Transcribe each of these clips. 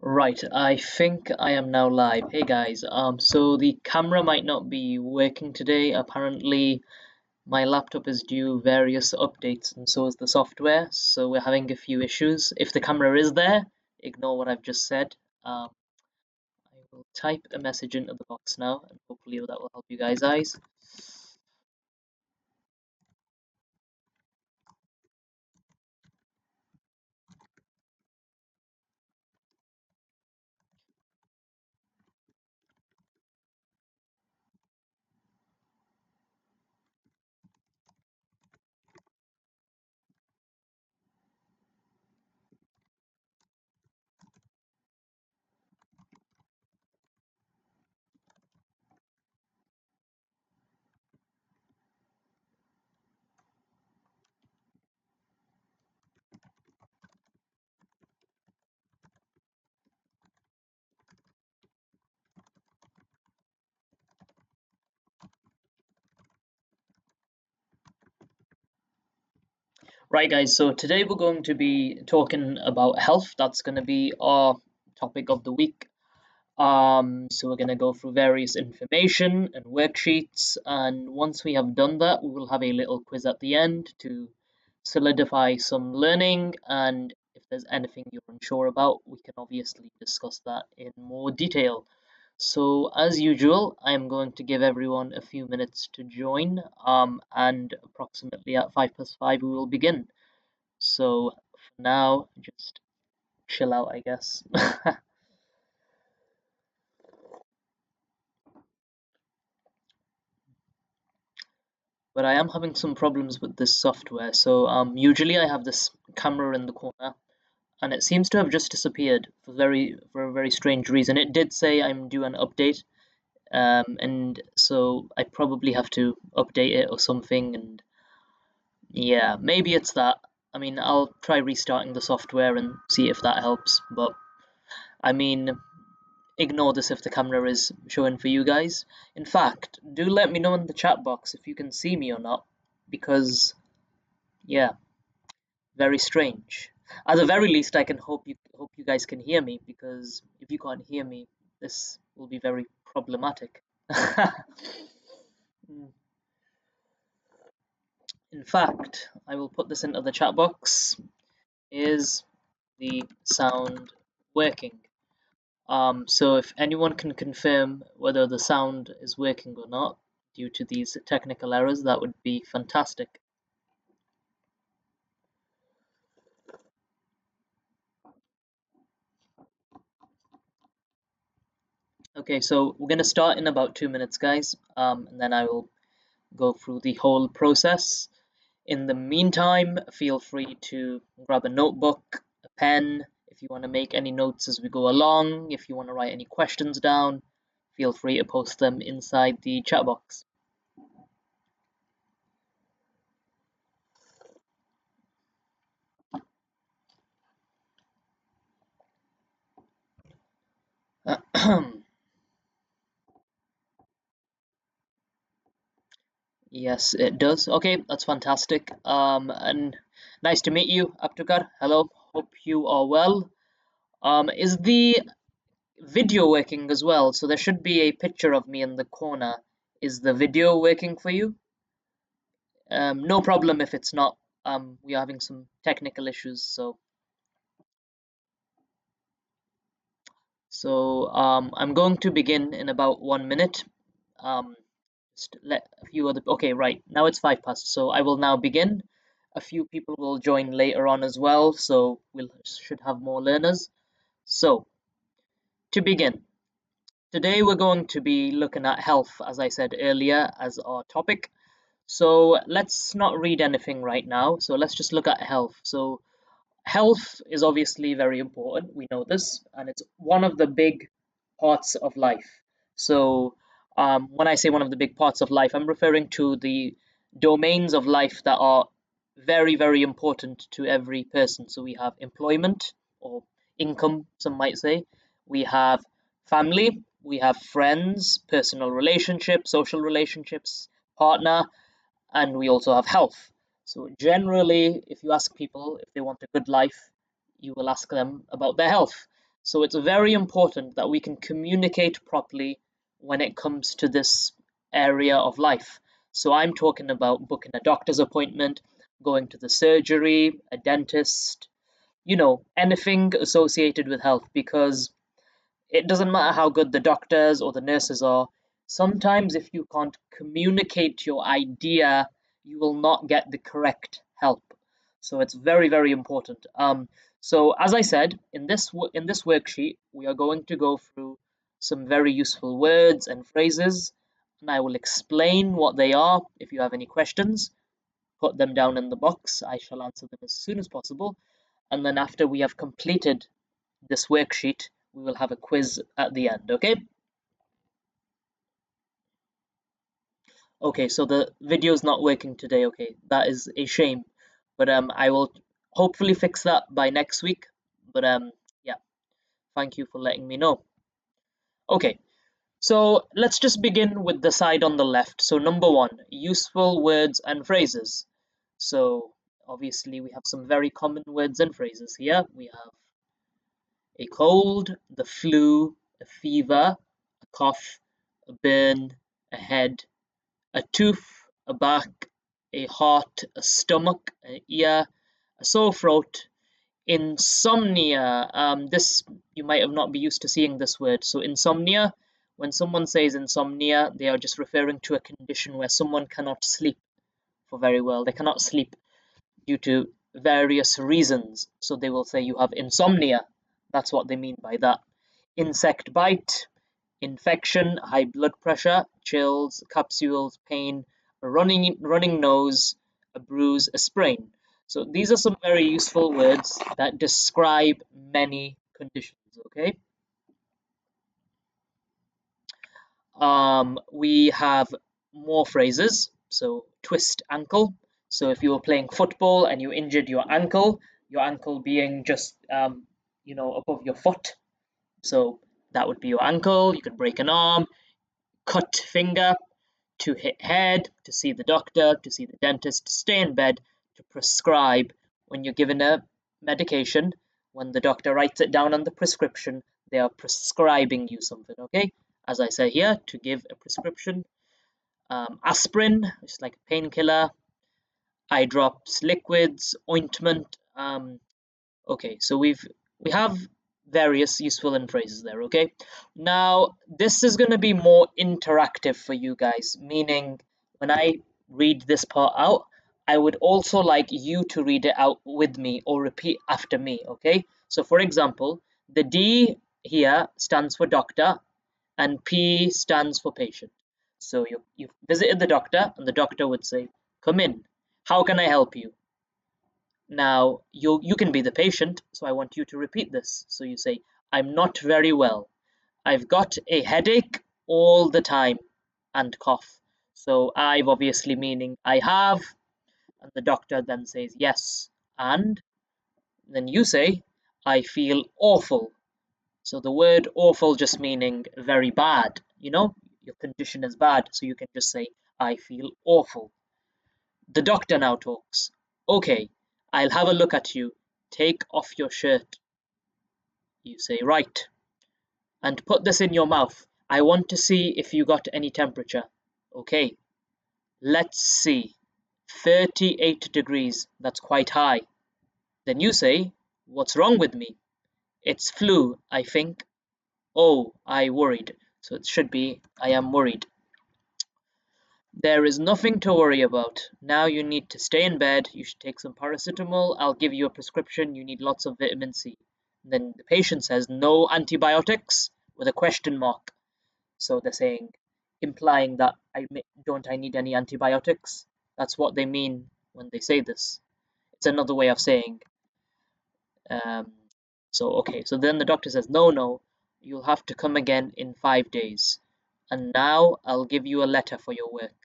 Right, I think I am now live. Hey guys, so the camera might not be working today. Apparently, my laptop is due various updates, and so is the software. So we're having a few issues. If the camera is there, ignore what I've just said. I will type a message into the box now, and hopefully that will help you guys. Right, guys. So today we're going to be talking about health. That's going to be our topic of the week. So we're going to go through various information and worksheets, and once we have done that, we will have a little quiz at the end to solidify some learning. And if there's anything you're unsure about, we can obviously discuss that in more detail. So as usual, I am going to give everyone a few minutes to join, and approximately at 5 plus 5 we will begin. So for now, just chill out, I guess. But I am having some problems with this software. So usually I have this camera in the corner, and it seems to have just disappeared for a very strange reason. It did say I'm due an update, and so I probably have to update it or something. And yeah, maybe it's that. I mean, I'll try restarting the software and see if that helps. But I mean, ignore this if the camera is showing for you guys. In fact, do let me know in the chat box if you can see me or not, because yeah, very strange. At the very least, I can hope you guys can hear me, because if you can't hear me, this will be very problematic. In fact, I will put this into the chat box. Is the sound working? So if anyone can confirm whether the sound is working or not due to these technical errors, that would be fantastic. Okay, so we're going to start in about 2 minutes, guys, and then I will go through the whole process. In the meantime, feel free to grab a notebook, a pen, if you want to make any notes as we go along. If you want to write any questions down, feel free to post them inside the chat box. Yes, it does. Okay, that's fantastic. And nice to meet you, Aptukar. Hello, hope you are well. Is the video working as well? So there should be a picture of me in the corner. Is the video working for you? No problem if it's not. We are having some technical issues, so I'm going to begin in about 1 minute. Um, just let a few other. Okay, right now it's 5 past, so I will now begin. A few people will join later on as well, so we'll should have more learners. So to begin, today we're going to be looking at health, as I said earlier, as our topic. So let's not read anything right now. So let's just look at health. So health is obviously very important. We know this, and it's one of the big parts of life. So, when I say one of the big parts of life, I'm referring to the domains of life that are very, very important to every person. So, we have employment or income, some might say, we have family, we have friends, personal relationships, social relationships, partner, and we also have health. So generally, if you ask people if they want a good life, you will ask them about their health. So it's very important that we can communicate properly when it comes to this area of life. So I'm talking about booking a doctor's appointment, going to the surgery, a dentist, anything associated with health, because it doesn't matter how good the doctors or the nurses are. Sometimes, if you can't communicate your idea, you will not get the correct help. So it's very, very important. So as I said, in this worksheet, we are going to go through some very useful words and phrases, and I will explain what they are. If you have any questions, put them down in the box. I shall answer them as soon as possible. And then after we have completed this worksheet, we will have a quiz at the end, okay? Okay, so the video is not working today, okay? That is a shame. But I will hopefully fix that by next week. But yeah, thank you for letting me know. Okay, so let's just begin with the side on the left. So number one, useful words and phrases. So obviously we have some very common words and phrases here. We have a cold, the flu, a fever, a cough, a burn, a head, a tooth, a back, a heart, a stomach, an ear, a sore throat, insomnia. This you might have not be used to seeing this word. So insomnia, when someone says insomnia, they are just referring to a condition where someone cannot sleep for very well. They cannot sleep due to various reasons. So they will say you have insomnia. That's what they mean by that. Insect bite, infection, high blood pressure, chills, capsules, pain, a running nose, a bruise, a sprain. So these are some very useful words that describe many conditions, okay? We have more phrases. So twist ankle. So if you were playing football and you injured your ankle being just above your foot. So that would be your ankle. You could break an arm, cut finger, to hit head, to see the doctor, to see the dentist, to stay in bed, to prescribe. When you're given a medication, when the doctor writes it down on the prescription, they are prescribing you something, okay? As I say here, to give a prescription. Aspirin, which is like a painkiller. Eye drops, liquids, ointment. Okay, so we have various useful and phrases there, okay? Now, this is going to be more interactive for you guys, meaning when I read this part out, I would also like you to read it out with me or repeat after me, okay? So for example, the D here stands for doctor and P stands for patient. So you've visited the doctor and the doctor would say, "Come in. How can I help you?" Now, you can be the patient, so I want you to repeat this. So you say, "I'm not very well. I've got a headache all the time and cough." So I've obviously meaning I have, and the doctor then says yes. And then you say, "I feel awful." So the word awful just meaning very bad, your condition is bad. So you can just say, "I feel awful." The doctor now talks. "Okay, I'll have a look at you. Take off your shirt." You say, "Right. And put this in your mouth. I want to see if you got any temperature." "Okay, let's see. 38 degrees. That's quite high." Then you say, "What's wrong with me?" "It's flu, I think." "Oh, I worried." So it should be, "I am worried." "There is nothing to worry about. Now you need to stay in bed. You should take some paracetamol. I'll give you a prescription. You need lots of vitamin C." Then the patient says, "No antibiotics?" with a question mark. So they're saying, implying that don't I need any antibiotics? That's what they mean when they say this. It's another way of saying. Um, okay. So then the doctor says, "No, no, you'll have to come again in 5 days. And now I'll give you a letter for your work."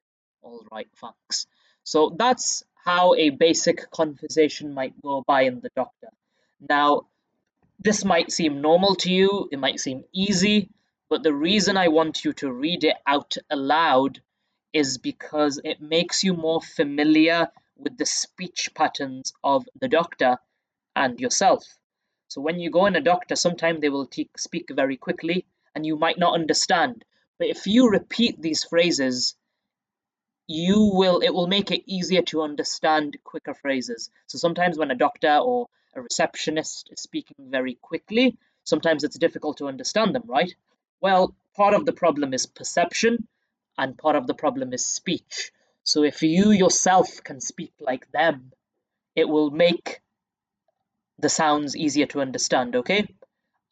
"All right, thanks." So that's how a basic conversation might go by in the doctor. Now, this might seem normal to you, it might seem easy, but the reason I want you to read it out aloud is because it makes you more familiar with the speech patterns of the doctor and yourself. So when you go in a doctor, sometimes they will speak very quickly and you might not understand. But if you repeat these phrases, it will make it easier to understand quicker phrases. So sometimes when a doctor or a receptionist is speaking very quickly, sometimes it's difficult to understand them, right? Well, part of the problem is perception and part of the problem is speech. So if you yourself can speak like them, it will make the sounds easier to understand, okay?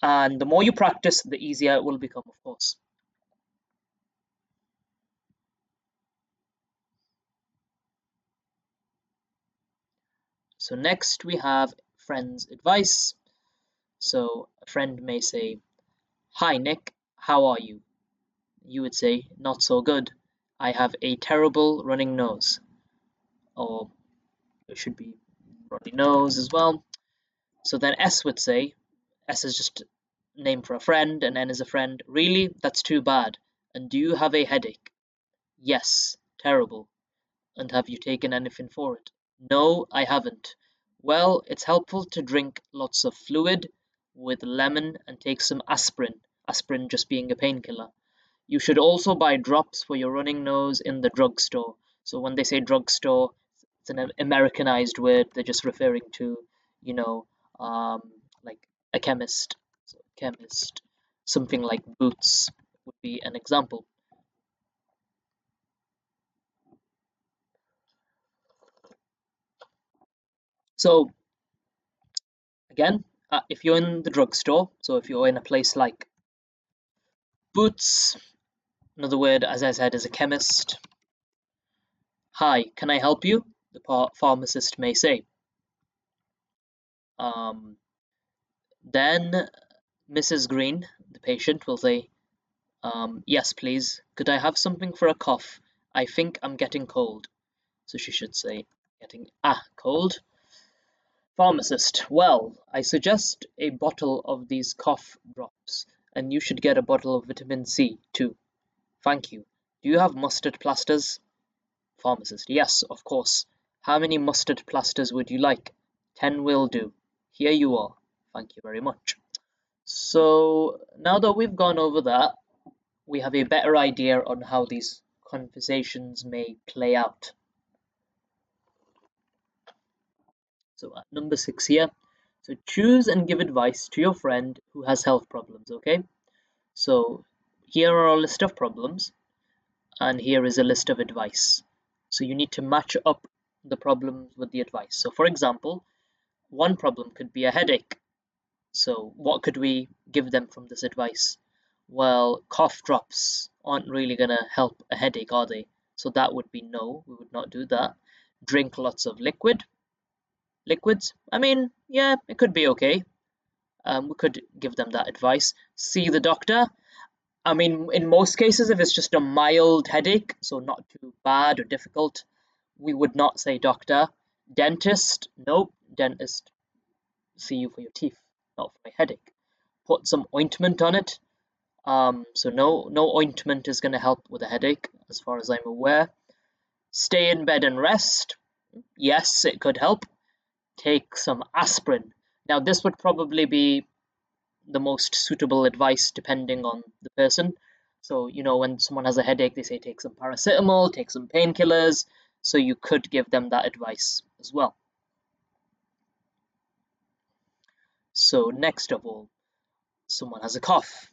And the more you practice, the easier it will become, of course. So next we have friend's advice. So a friend may say, "Hi Nick, how are you?" You would say, "Not so good. I have a terrible running nose." Or it should be runny nose as well. So then S would say, S is just name for a friend, and N is a friend. "Really? That's too bad. And do you have a headache?" "Yes, terrible. And have you taken anything for it?" "No, I haven't." "Well, it's helpful to drink lots of fluid with lemon and take some aspirin, aspirin just being a painkiller. You should also buy drops for your running nose in the drugstore." So when they say drugstore, it's an Americanized word. They're just referring to, you know, um, like a chemist. So chemist, something like Boots would be an example. So again, if you're in the drugstore, so if you're in a place like Boots, another word, as I said, is a chemist. "Hi, can I help you?" the pharmacist may say. Um, then Mrs. Green, the patient, will say, "Yes, please. Could I have something for a cough? I think I'm getting cold." So she should say, "Getting cold." Pharmacist, "Well, I suggest a bottle of these cough drops, and you should get a bottle of vitamin C too. Thank you. Do you have mustard plasters?" Pharmacist, "Yes, of course. How many mustard plasters would you like?" "10 will do. Here you are. Thank you very much." So now that we've gone over that, we have a better idea on how these conversations may play out. So at number 6 here, so choose and give advice to your friend who has health problems, okay? So here are a list of problems, and here is a list of advice. So you need to match up the problems with the advice. So for example, one problem could be a headache. So what could we give them from this advice? Well, cough drops aren't really going to help a headache, are they? So that would be no, we would not do that. Drink lots of liquids. I mean, yeah, it could be okay. We could give them that advice. See the doctor. I mean, in most cases, if it's just a mild headache, so not too bad or difficult, we would not say doctor. Dentist, nope, dentist, see you for your teeth, not for my headache. Put some ointment on it. So no ointment is going to help with a headache, as far as I'm aware. Stay in bed and rest. Yes, it could help. Take some aspirin. Now, this would probably be the most suitable advice depending on the person. So, when someone has a headache, they say take some paracetamol, take some painkillers. So, you could give them that advice as well. So, next of all, someone has a cough.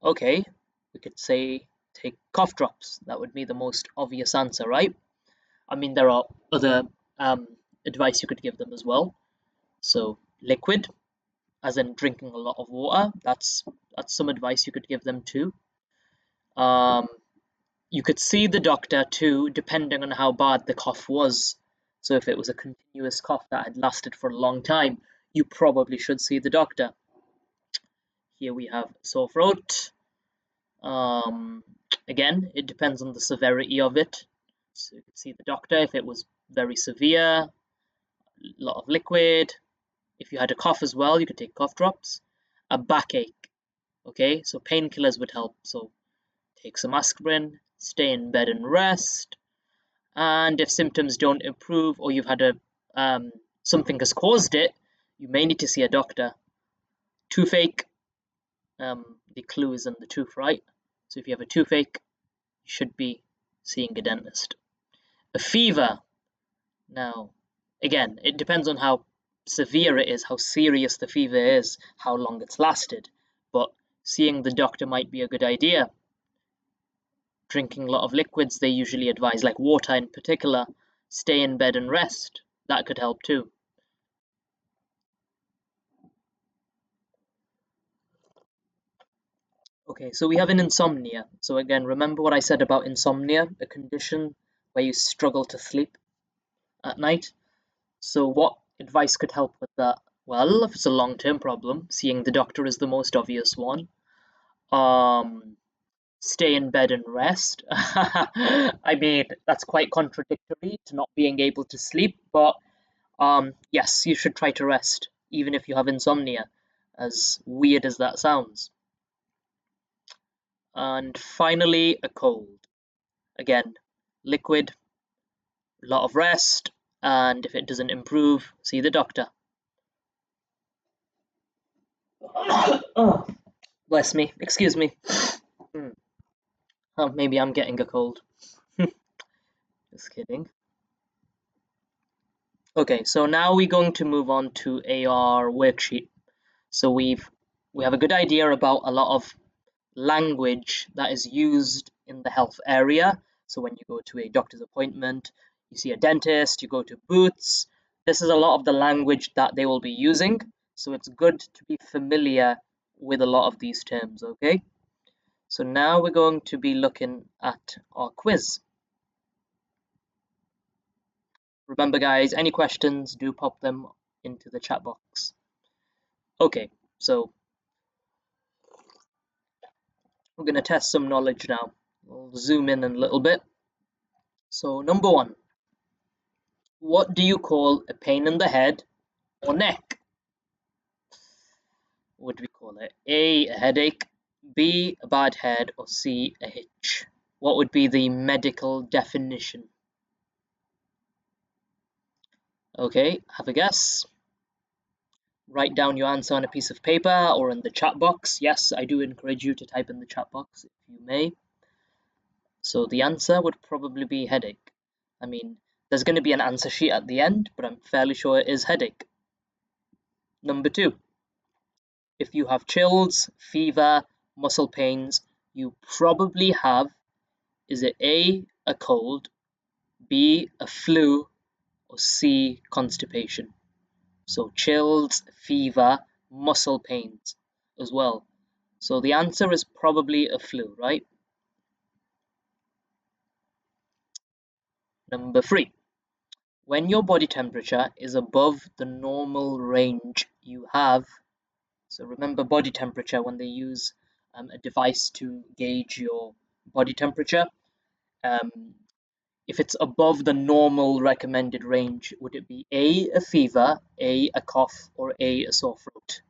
Okay, we could say take cough drops. That would be the most obvious answer, right? I mean, there are other um, advice you could give them as well. So, liquid, as in drinking a lot of water. That's some advice you could give them too. Um, you could see the doctor too, depending on how bad the cough was. So if it was a continuous cough that had lasted for a long time, you probably should see the doctor. Here we have sore throat. Um, Again, it depends on the severity of it. So you could see the doctor if it was very severe, a lot of liquid. If you had a cough as well, you could take cough drops. A backache. Okay, so painkillers would help. So take some aspirin, stay in bed and rest. And if symptoms don't improve or you've had something has caused it, you may need to see a doctor. Toothache, the clue is in the tooth, right? So if you have a toothache, you should be seeing a dentist. A fever, now, again, it depends on how severe it is, how serious the fever is, how long it's lasted. But seeing the doctor might be a good idea. Drinking a lot of liquids, they usually advise, like water in particular. Stay in bed and rest. That could help too. Okay, so we have an insomnia. So again, remember what I said about insomnia, a condition where you struggle to sleep at night. So what advice could help with that? Well, if it's a long-term problem, seeing the doctor is the most obvious one. Um, Stay in bed and rest. I mean, that's quite contradictory to not being able to sleep, but yes, you should try to rest, even if you have insomnia, as weird as that sounds. And finally, a cold. Again, liquid, a lot of rest, and if it doesn't improve, see the doctor. Oh, bless me. Excuse me. Hmm. Oh, maybe I'm getting a cold. Just kidding. Okay, so now we're going to move on to our worksheet. So we have a good idea about a lot of language that is used in the health area. So when you go to a doctor's appointment, you see a dentist, you go to Boots, this is a lot of the language that they will be using. So it's good to be familiar with a lot of these terms, okay? So now we're going to be looking at our quiz. Remember guys, any questions, do pop them into the chat box. Okay, so we're going to test some knowledge now. We'll zoom in a little bit. So number one, what do you call a pain in the head or neck? What do we call it? A headache, B, a bad head, or C, a hitch? What would be the medical definition? Okay, have a guess. Write down your answer on a piece of paper or in the chat box. Yes, I do encourage you to type in the chat box if you may. So the answer would probably be headache. I mean, there's going to be an answer sheet at the end, but I'm fairly sure it is headache. Number two, if you have chills, fever, muscle pains, you probably have, is it A, a cold, B, a flu, or C, constipation? So chills, fever, muscle pains as well. So the answer is probably a flu, right? Number three, when your body temperature is above the normal range you have, so remember body temperature when they use a device to gauge your body temperature. Um, if it's above the normal recommended range, would it be a fever, a cough, or a sore throat?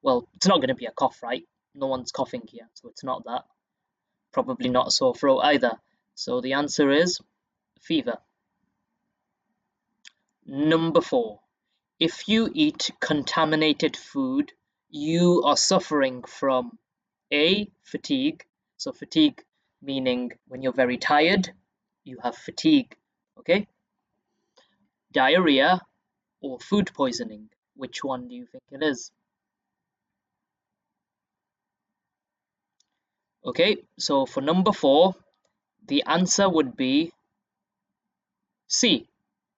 Well, it's not going to be a cough, right? No one's coughing here, so it's not that. Probably not a sore throat either. So the answer is fever. Number four, if you eat contaminated food, you are suffering from A, fatigue. So fatigue meaning when you're very tired, you have fatigue, okay? Diarrhea or food poisoning. Which one do you think it is? Okay, so for number four, the answer would be C.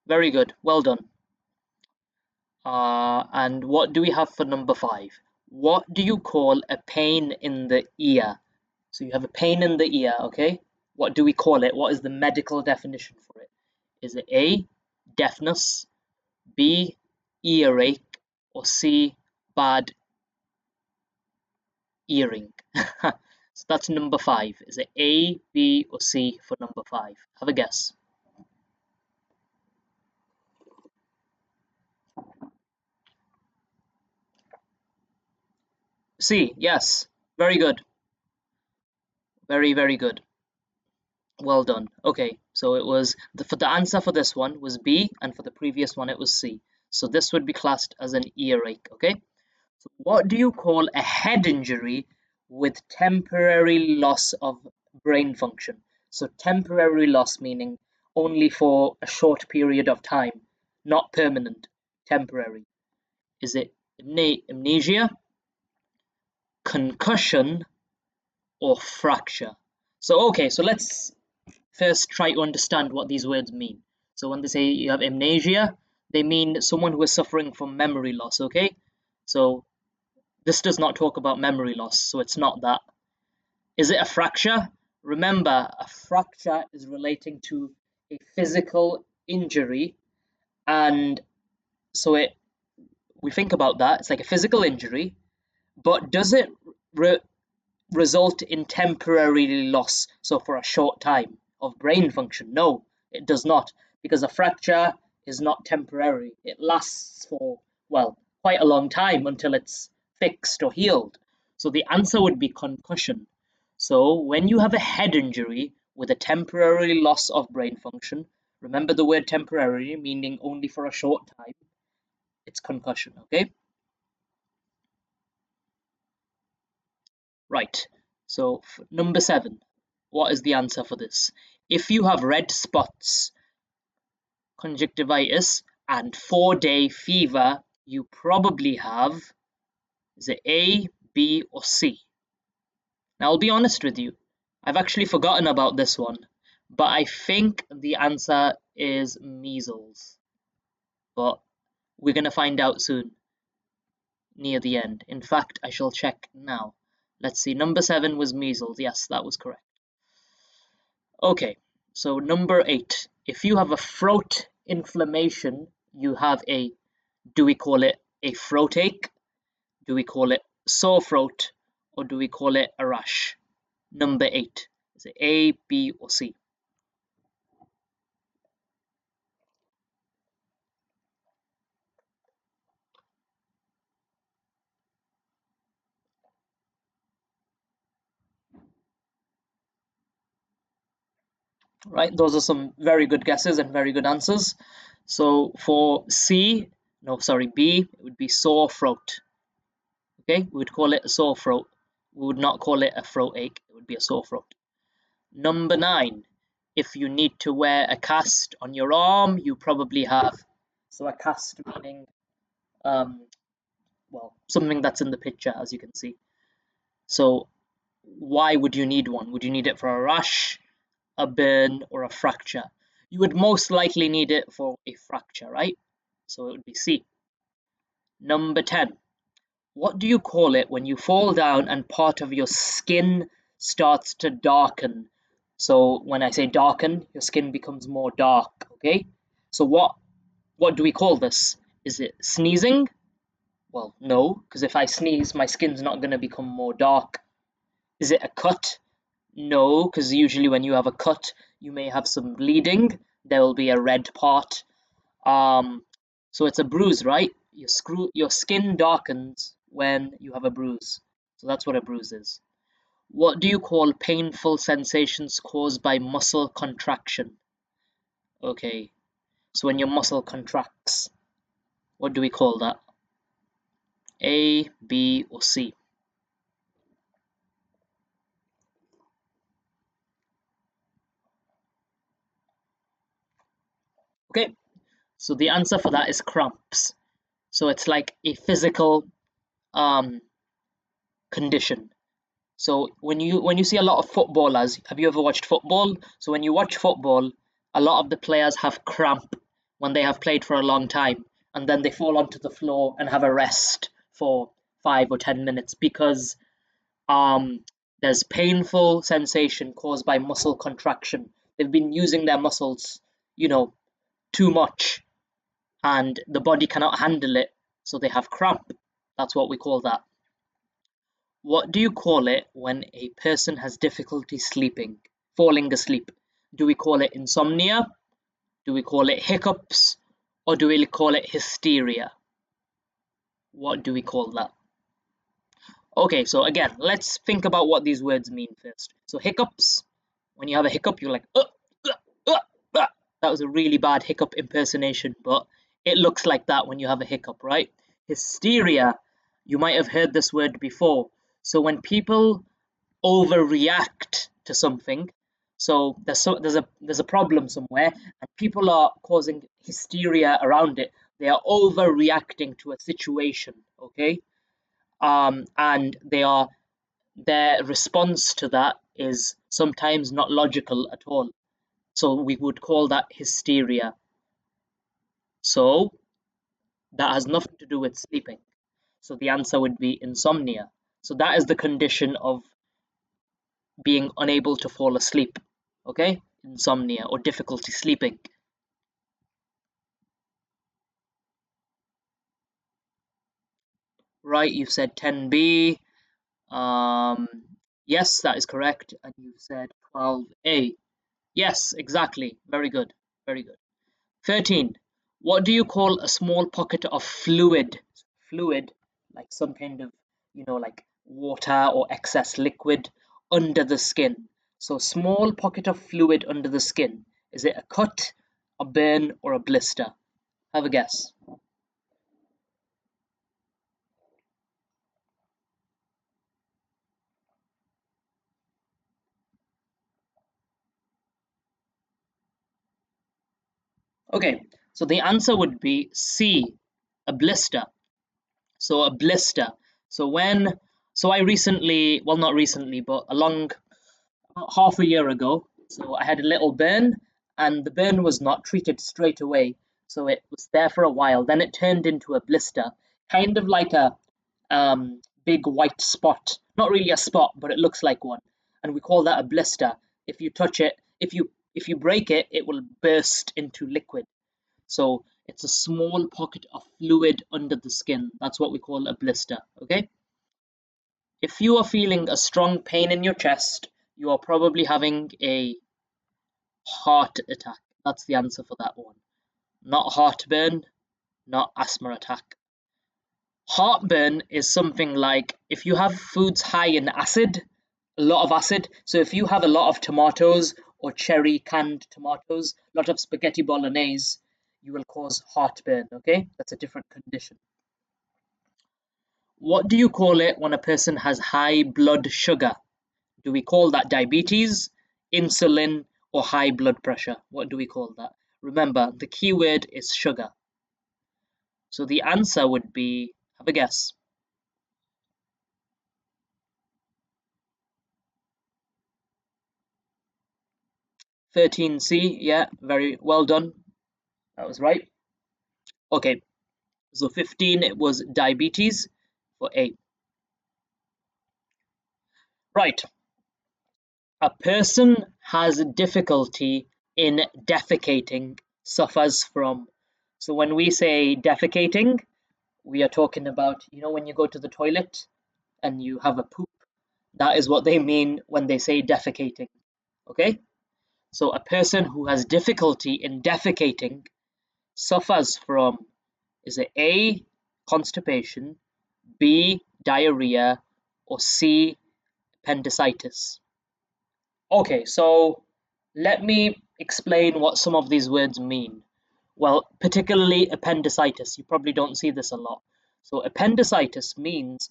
Very good, well done. And what do we have for number five? What do you call a pain in the ear? So you have a pain in the ear, okay? What do we call it? What is the medical definition for it? Is it A, deafness, B, earache, or C, bad earring? So that's number five. Is it A, B, or C for number five? Have a guess. C, yes. Very good. Very, very good. Well done. Okay, So it was for the answer for this one was B, and for the previous one it was C. So this would be classed as an earache. Okay. So what do you call a head injury with temporary loss of brain function? So temporary loss meaning only for a short period of time, not permanent. Temporary. Is it amnesia, concussion, or fracture? So okay, so let's first try to understand what these words mean. So when they say you have amnesia, they mean someone who is suffering from memory loss, okay? So this does not talk about memory loss, so it's not that. Is it a fracture? Remember, a fracture is relating to a physical injury, and so we think about that, it's like a physical injury, but does it re- result in temporary loss, so for a short time, of brain function? No, it does not, because a fracture is not temporary. It lasts for, well, quite a long time until it's fixed or healed. So the answer would be concussion. So when you have a head injury with a temporary loss of brain function, remember the word temporary, meaning only for a short time, it's concussion, okay? Right. So number 7, what is the answer for this? If you have red spots, conjunctivitis, and 4-day fever, you probably have, is it A, B, or C? Now I'll be honest with you, I've actually forgotten about this one, but I think the answer is measles. But we're going to find out soon, near the end. In fact, I shall check now. Let's see, number 7 was measles. Yes, that was correct. Okay, so number 8. If you have a throat inflammation, you have do we call it a throat ache? Do we call it sore throat? Or do we call it a rash? Number 8. Is it A, B, or C? Right, those are some very good guesses and very good answers. So for B, it would be sore throat. Okay, we would call it a sore throat. We would not call it a throat ache. It would be a sore throat. Number 9, if you need to wear a cast on your arm, you probably have. So a cast meaning, well, something that's in the picture, as you can see. So why would you need one? Would you need it for a rash, a burn, or a fracture? You would most likely need it for a fracture, right? So it would be C. Number 10, what do you call it when you fall down and part of your skin starts to darken? So when I say darken, your skin becomes more dark, okay? So what do we call this? Is it sneezing? Well, no, because if I sneeze, my skin's not going to become more dark. Is it a cut? No, because usually when you have a cut, you may have some bleeding. There will be a red part. Um, so it's a bruise, right? Your skin darkens when you have a bruise. So that's what a bruise is. What do you call painful sensations caused by muscle contraction? Okay, so when your muscle contracts, what do we call that? A, B, or C? Okay, so the answer for that is cramps. So it's like a physical um, condition. So when you see a lot of footballers, have you ever watched football? So when you watch football, a lot of the players have cramp when they have played for a long time, and then they fall onto the floor and have a rest for 5 or 10 minutes because um there's painful sensation caused by muscle contraction. They've been using their muscles, you know, too much, and the body cannot handle it, so they have cramp. That's what we call that. What do you call it when a person has difficulty sleeping, falling asleep? Do we call it insomnia? Do we call it hiccups? Or do we call it hysteria? What do we call that? Okay, so again, let's think about what these words mean first. So hiccups, when you have a hiccup, you're like, That was a really bad hiccup impersonation, but it looks like that when you have a hiccup, right? Hysteria, you might have heard this word before. So when people overreact to something, there's a problem somewhere, and people are causing hysteria around it. They are overreacting to a situation, okay? And their response to that is sometimes not logical at all. So we would call that hysteria. So that has nothing to do with sleeping. So the answer would be insomnia. So that is the condition of being unable to fall asleep. Okay? Insomnia or difficulty sleeping. Right, you've said 10B. Um, yes, that is correct. And you've said 12A. Yes, exactly. Very good. Very good. 13. What do you call a small pocket of fluid? Fluid, like some kind of, like water or excess liquid under the skin. So, small pocket of fluid under the skin. Is it a cut, a burn, or a blister? Have a guess. Okay, so the answer would be C, a blister. So, a blister. So, I recently, well, not recently, but about half a year ago. So I had a little burn, and the burn was not treated straight away. So it was there for a while. Then it turned into a blister, kind of like a big white spot. Not really a spot, but it looks like one. And we call that a blister. If you touch it, if you break it, it will burst into liquid. So it's a small pocket of fluid under the skin. That's what we call a blister. Okay. If you are feeling a strong pain in your chest, you are probably having a heart attack. That's the answer for that one. Not heartburn, not asthma attack. Heartburn is something like if you have foods high in acid, a lot of acid. So if you have a lot of tomatoes or cherry canned tomatoes, a lot of spaghetti bolognese, you will cause heartburn, okay? That's a different condition. What do you call it when a person has high blood sugar? Do we call that diabetes, insulin, or high blood pressure? What do we call that? Remember, the key word is sugar. So the answer would be, have a guess. 13C, yeah, very well done. That was right. Okay, so 15, it was diabetes for A. Right, a person has difficulty in defecating, suffers from. So when we say defecating, we are talking about, when you go to the toilet and you have a poop, that is what they mean when they say defecating. Okay? So a person who has difficulty in defecating suffers from, is it A, constipation, B, diarrhea, or C, appendicitis? Okay, so let me explain what some of these words mean. Well, particularly appendicitis. You probably don't see this a lot. So, appendicitis means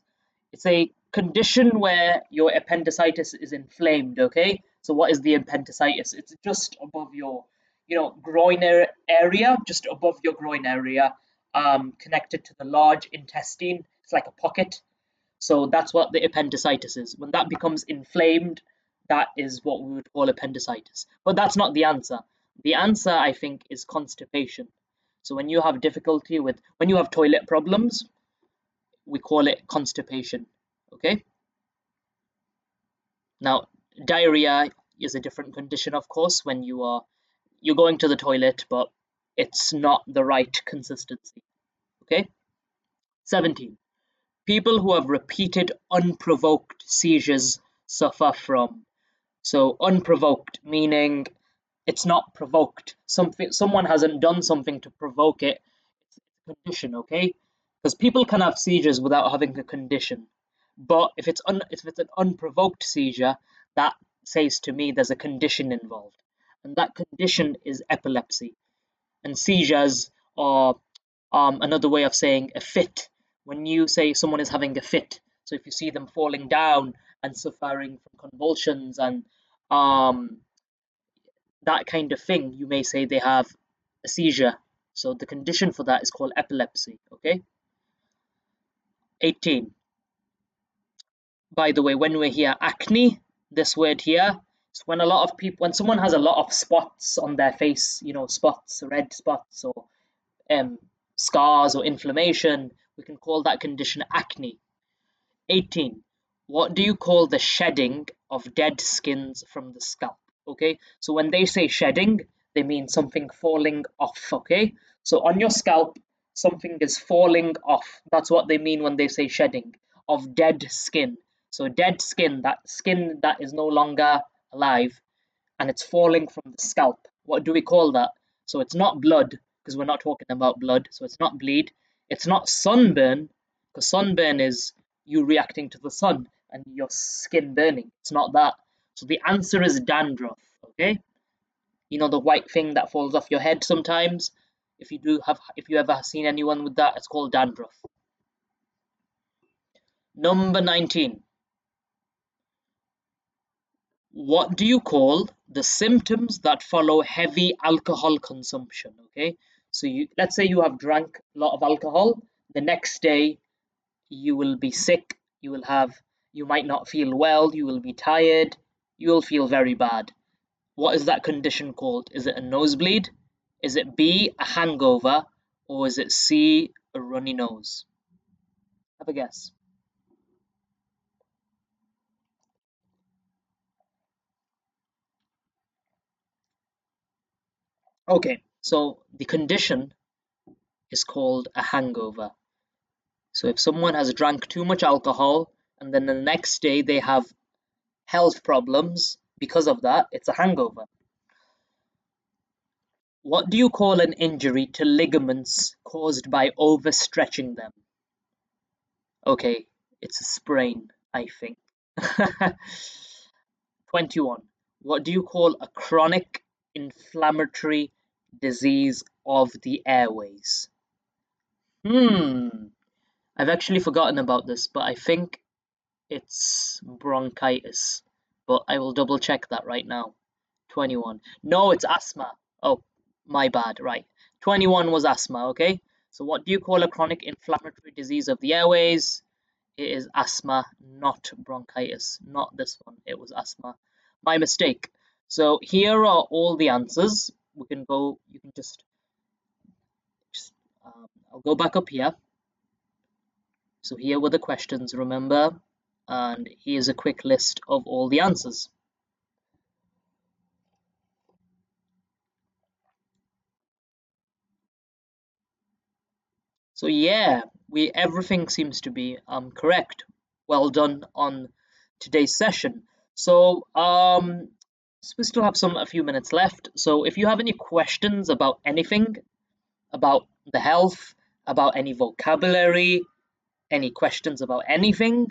it's a condition where your appendicitis is inflamed, okay? So, what is the appendicitis? It's just above your, groin area, just above your groin area, connected to the large intestine. It's like a pocket. So that's what the appendicitis is. When that becomes inflamed, that is what we would call appendicitis. But that's not the answer. The answer, I think, is constipation. So when you have difficulty when you have toilet problems, we call it constipation. Okay? Now, diarrhea is a different condition, of course, when you're going to the toilet, but it's not the right consistency. Okay? 17. People who have repeated unprovoked seizures suffer from. So unprovoked meaning it's not provoked. Someone hasn't done something to provoke it. It's a condition, okay? Because people can have seizures without having a condition. But if it's an unprovoked seizure, that says to me there's a condition involved. and that condition is epilepsy. And seizures are another way of saying a fit. When you say someone is having a fit, so if you see them falling down and suffering from convulsions and um, that kind of thing, you may say they have a seizure. So the condition for that is called epilepsy. Okay. 18. By the way, when we hear acne, this word here, it's when a lot of people, when someone has a lot of spots on their face, spots, red spots, or um, scars or inflammation, we can call that condition acne. 18. What do you call the shedding of dead skins from the scalp? Okay, so when they say shedding, they mean something falling off. Okay, so on your scalp, something is falling off. That's what they mean when they say shedding of dead skin. So, dead skin that is no longer alive, and it's falling from the scalp. What do we call that? So it's not blood, because we're not talking about blood. So it's not bleed. It's not sunburn, because sunburn is you reacting to the sun and your skin burning. It's not that. So the answer is dandruff. Okay, the white thing that falls off your head sometimes. If you ever seen anyone with that, it's called dandruff. Number 19. What do you call the symptoms that follow heavy alcohol consumption? Okay, so let's say you have drank a lot of alcohol. The next day you will be sick. You might not feel well. You will be tired. You will feel very bad. What is that condition called? Is it a nosebleed? Is it B, a hangover? Or is it C, a runny nose? Have a guess. Okay, so the condition is called a hangover. So if someone has drank too much alcohol and then the next day they have health problems because of that, it's a hangover. What do you call an injury to ligaments caused by overstretching them? Okay, it's a sprain, I think. 21. What do you call a chronic inflammatory disease of the airways? I've actually forgotten about this, but I think it's bronchitis, but I will double check that right now. 21. No, it's asthma. Oh, my bad. Right. 21 was asthma, okay? So what do you call a chronic inflammatory disease of the airways? It is asthma, not bronchitis. Not this one. It was asthma. My mistake. So here are all the answers. We can go, you can just I'll go back up here. So here were the questions, remember? And here's a quick list of all the answers. So yeah, everything seems to be correct. Well done on today's session. So we still have a few minutes left. So if you have any questions about anything, about the health, about any vocabulary, any questions about anything,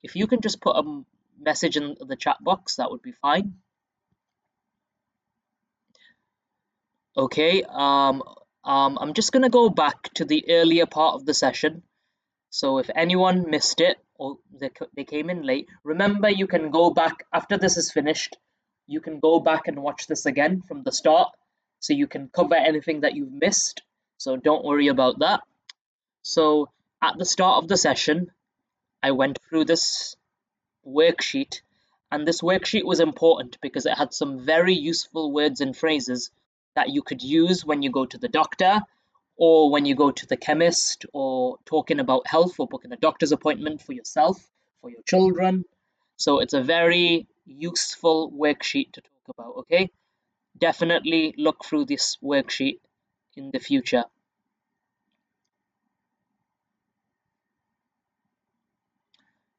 if you can just put a message in the chat box, that would be fine. Okay, I'm just gonna go back to the earlier part of the session. So if anyone missed it or they came in late, remember you can go back after this is finished. You can go back and watch this again from the start, so you can cover anything that you've missed. So don't worry about that. So at the start of the session, I went through this worksheet, and this worksheet was important because it had some very useful words and phrases that you could use when you go to the doctor or when you go to the chemist or talking about health or booking a doctor's appointment for yourself, for your children. So it's a very useful worksheet to talk about, okay? Definitely look through this worksheet in the future.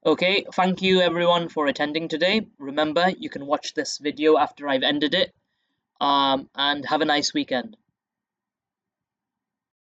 Okay, thank you everyone for attending today. Remember, you can watch this video after I've ended it. And have a nice weekend.